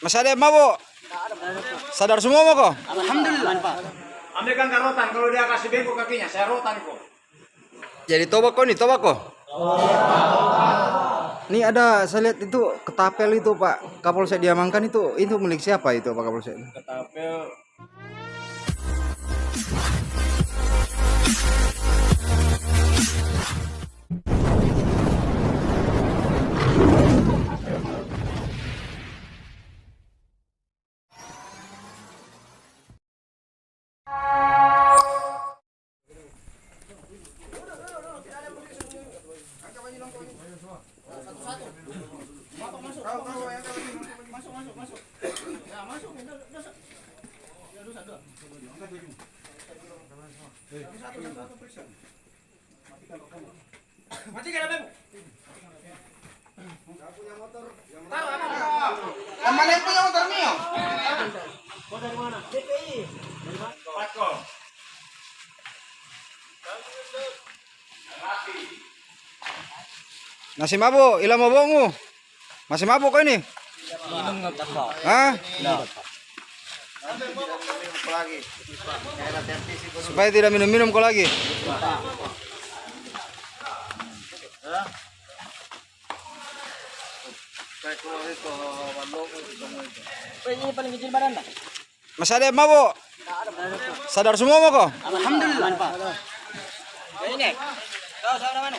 Masih ada yang mabuk? Sadar semua mau kok? Alhamdulillah, Pak. Ambilkan rotan, kalau dia kasih bengkok kakinya, saya rotan kok. Jadi tobak kok nih, tobak kok. Ini ada, saya lihat itu ketapel itu Pak Kapolsek diamankan itu milik siapa itu Pak Kapolsek? Ketapel. Mana yang punya motor Mio? Kau dari mana? DPI. Patkol. Masih mabuk, ilang mabukmu? Masih mabuk kau ini? Minum nggak Pak? Hah? Supaya tidak minum-minum kau lagi. Ini paling kecil badan Pak. Masih ada yang mabuk? Sadar semua mau kok? Alhamdulillah, Pak. Ini. Kau saudara mana?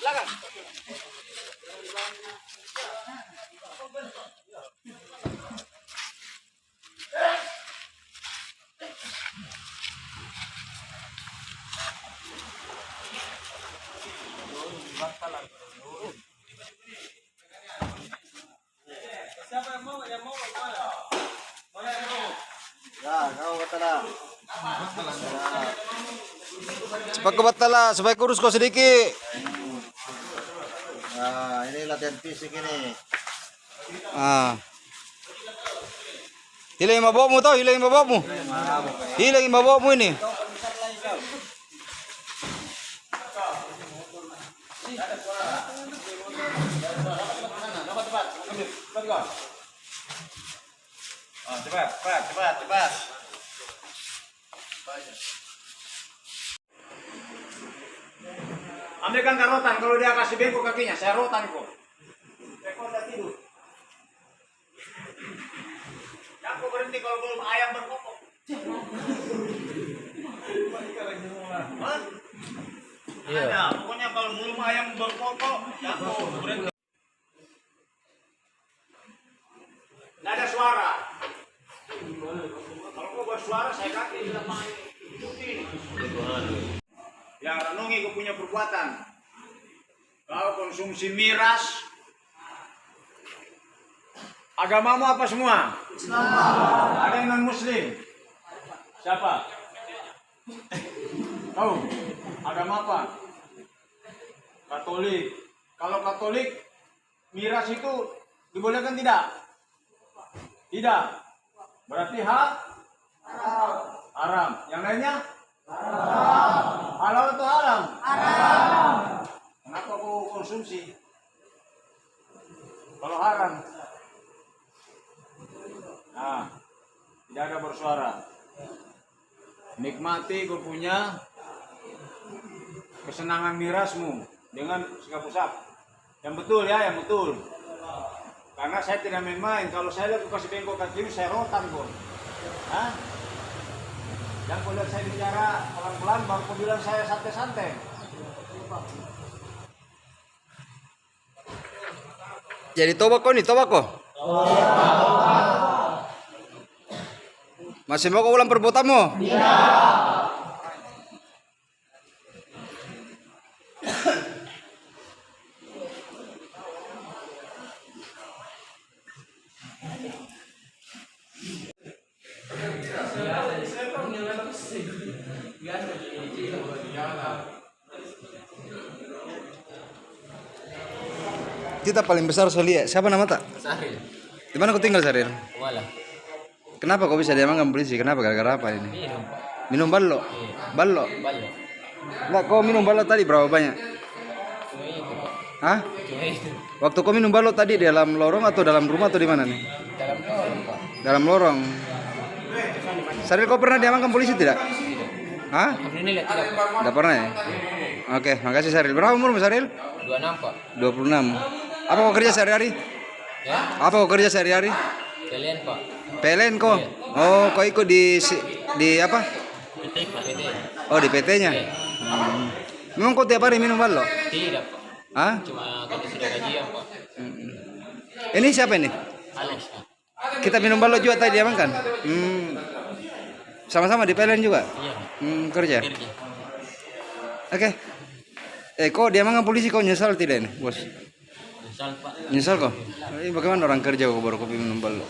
Belakang. Cepat ke batala, supaya kurus kau sedikit. Nah, ini latihan fisik ini. Ah. Hilangin mabukmu tau, hilangin mabukmu. Hilangin mabukmu ini. Cepat. Ambilkan rotan, kalau dia kasih bengkok kakinya, saya rotan kok. Bengkok udah tidur. Jangan kau berhenti kalau belum ayam berkokok. Hah? Iya. Ada, pokoknya kalau belum ayam berkokok, jangan kau berhenti. Nggak ada suara. Kalau kau bersuara, saya kaki tidak main. Ya, renungi kau punya perbuatan. Kau konsumsi miras. Agamamu apa semua? Islam. Ada yang non-muslim? Siapa? Kau? Agama apa? Katolik. Kalau Katolik, miras itu dibolehkan tidak? Tidak. Berarti haram. Yang lainnya? Halal atau haram? Haram. Kenapa kau konsumsi? Kalau haram? Nah, tidak ada bersuara. Nikmati kau punya kesenangan mirasmu dengan sikap usap. Yang betul ya, yang betul. Karena saya tidak main-main. Kalau saya lihat kasih bengkok kaki saya rotan kok. Hah? Yang kau lihat saya bicara pelan-pelan, baru kau bilang saya santai-santai. Jadi tobak kok nih, tobak kok. Masih mau kau ulang perbuatanmu? Iya. Kita paling besar saya lihat. Siapa nama tak? Sahil. Di mana kau tinggal Saril? Wala. Kenapa kau bisa diamankan polisi? Kenapa? Gara-gara apa ini? Minum, Pak. Minum ballo? Ballo? Balik. Enggak, kau minum ballo tadi berapa banyak? Cuma itu, Pak. Hah? Cuma itu. Waktu kau minum balok tadi di dalam lorong atau dalam rumah atau di mana nih? Dalam lorong Pak. Dalam lorong. Saril, kau pernah diamankan polisi tidak? Hah? Ini lihat tidak Pak. Tidak pernah ya? Oke, makasih Saril. Berapa umurmu Saril? 26 Pak. 26. Apa kau kerja sehari-hari? Ya. Apa kau kerja sehari-hari? Kalian Pak. PLN kok? Oh, kau ikut di apa? PT Pak. PT. Oh, di PT-nya. Memang kau tiap hari minum balok? Tidak Pak. Hah? Cuma kalau sudah gajian Pak. Ini siapa ini? Alex Pak. Kita minum balok juga tadi diamankan. Sama-sama di PLN juga. Iya. Kerja. Kerja. Oke. Kok diamankan polisi, kau nyesal tidak ini, bos? Misal Pak. Nyesal kok? Ini bagaimana orang kerja kok baru kopi minum balok?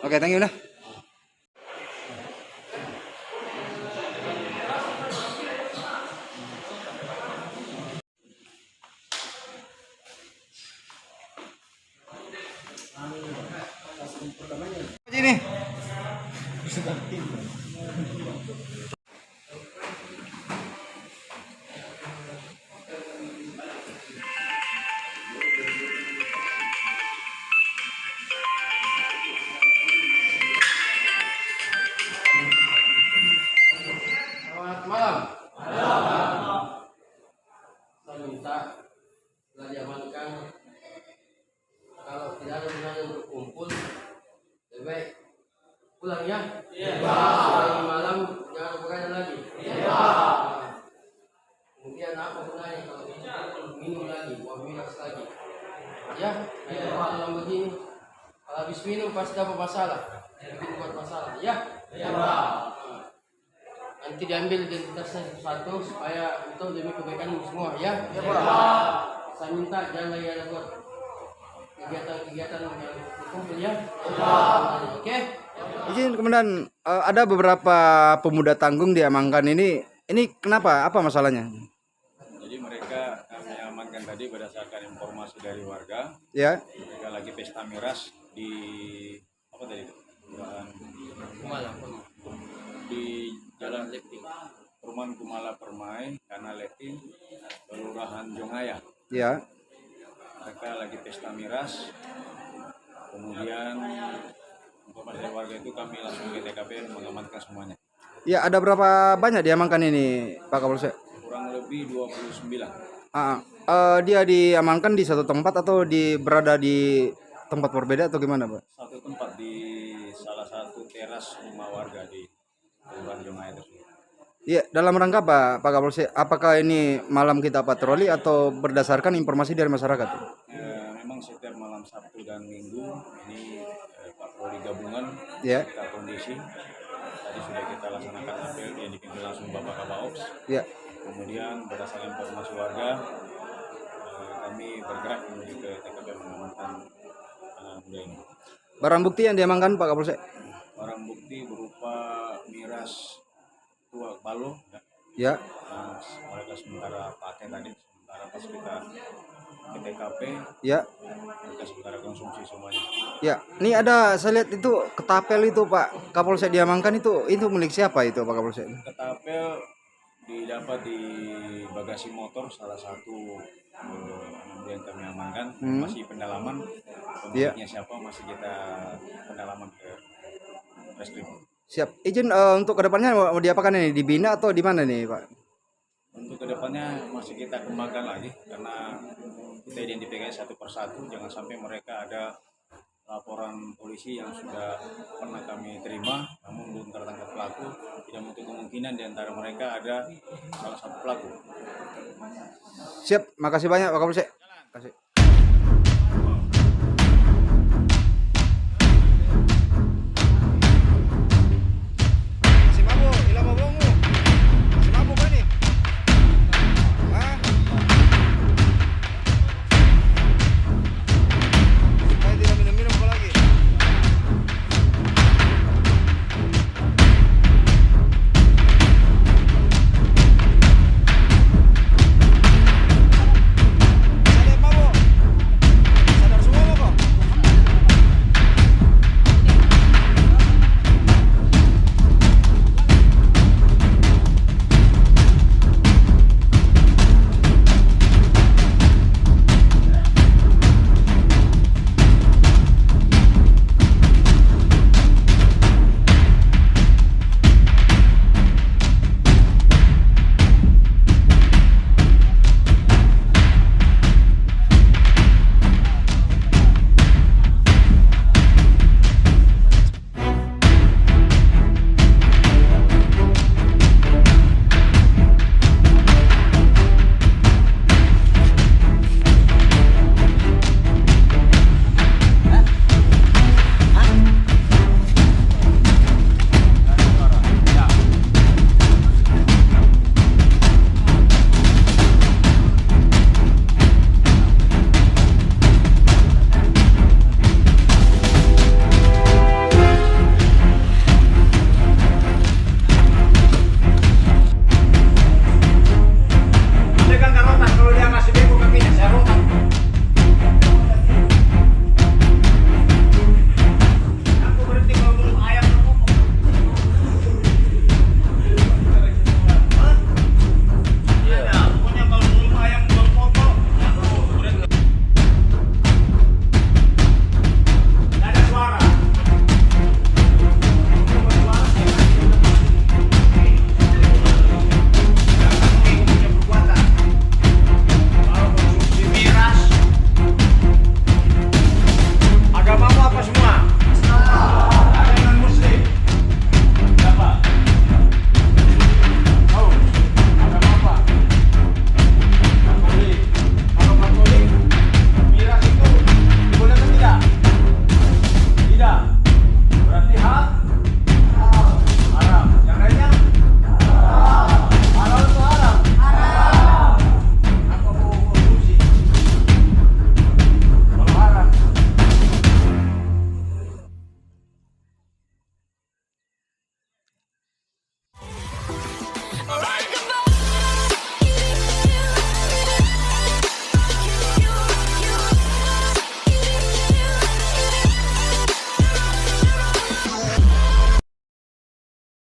Oke, thank you nah. Sini. Selamat malam. Saya minta setelah diamankan, kalau tidak ada gunanya untuk kumpul, lebih baik pulang ya. Hari malam jangan begadang lagi. Kemudian apa gunanya kalau minum lagi, buang minum lagi. Ya, malam begini. Kalau habis minum pasti dapat masalah. Bikin buat masalah. Ya. Nanti diambil identitasnya satu supaya itu demi kebaikan semua ya. Saya minta jangan lagi ada buat kegiatan-kegiatan yang berkumpul ya. Oke. Izin kemudian ada beberapa pemuda tanggung diamankan ini. Ini kenapa? Apa masalahnya? Jadi mereka kami amankan tadi berdasarkan informasi dari warga. Ya. Mereka lagi pesta miras di apa tadi? Di Jalan Leti, Perumahan Kumala Permai, Kanal Leti, Kelurahan Jongaya. Ya. Mereka lagi pesta miras. Kemudian informasi dari warga itu kami langsung ke TKP mengamankan semuanya. Ya, ada berapa banyak diamankan ini, Pak Kapolsek? Kurang lebih 29. Dia diamankan di satu tempat atau berada di tempat berbeda atau gimana, Pak? Satu tempat di salah satu teras rumah warga di Kelurahan Jongaya tersebut. Iya, dalam rangka apa, Pak Kapolsek? Apakah ini malam kita patroli atau berdasarkan informasi dari masyarakat? Memang setiap malam Sabtu dan Minggu ini patroli gabungan Ya. kita kondisi. Tadi sudah kita laksanakan apel yang dipimpin langsung Bapak Kabaops. Ya. Kemudian berdasarkan informasi warga, kami bergerak menuju ke TKP mengamankan anak muda ini. Barang bukti yang diamankan, Pak Kapolsek? Barang bukti berupa miras tua balok, Ya. mereka sementara pakai tadi, sementara pas kita ke TKP, Ya. mereka sementara konsumsi semuanya. Ya. Ini ada, saya lihat itu ketapel itu, Pak Kapolsek diamankan itu milik siapa itu, Pak Kapolsek? Ketapel didapat di bagasi motor salah satu yang kami amankan. Masih pendalaman pemiliknya siapa masih kita pendalaman ke Reskrim. Siap. Izin untuk kedepannya mau diapakan ini? Dibina atau di mana nih, Pak? Untuk kedepannya masih kita kembangkan lagi karena kita identifikasi satu persatu, jangan sampai mereka ada laporan polisi yang sudah pernah kami terima namun belum tertangkap pelaku. Tidak menutup kemungkinan di antara mereka ada salah satu pelaku. Siap. Makasih banyak, Pak Kapolsek. Kasih.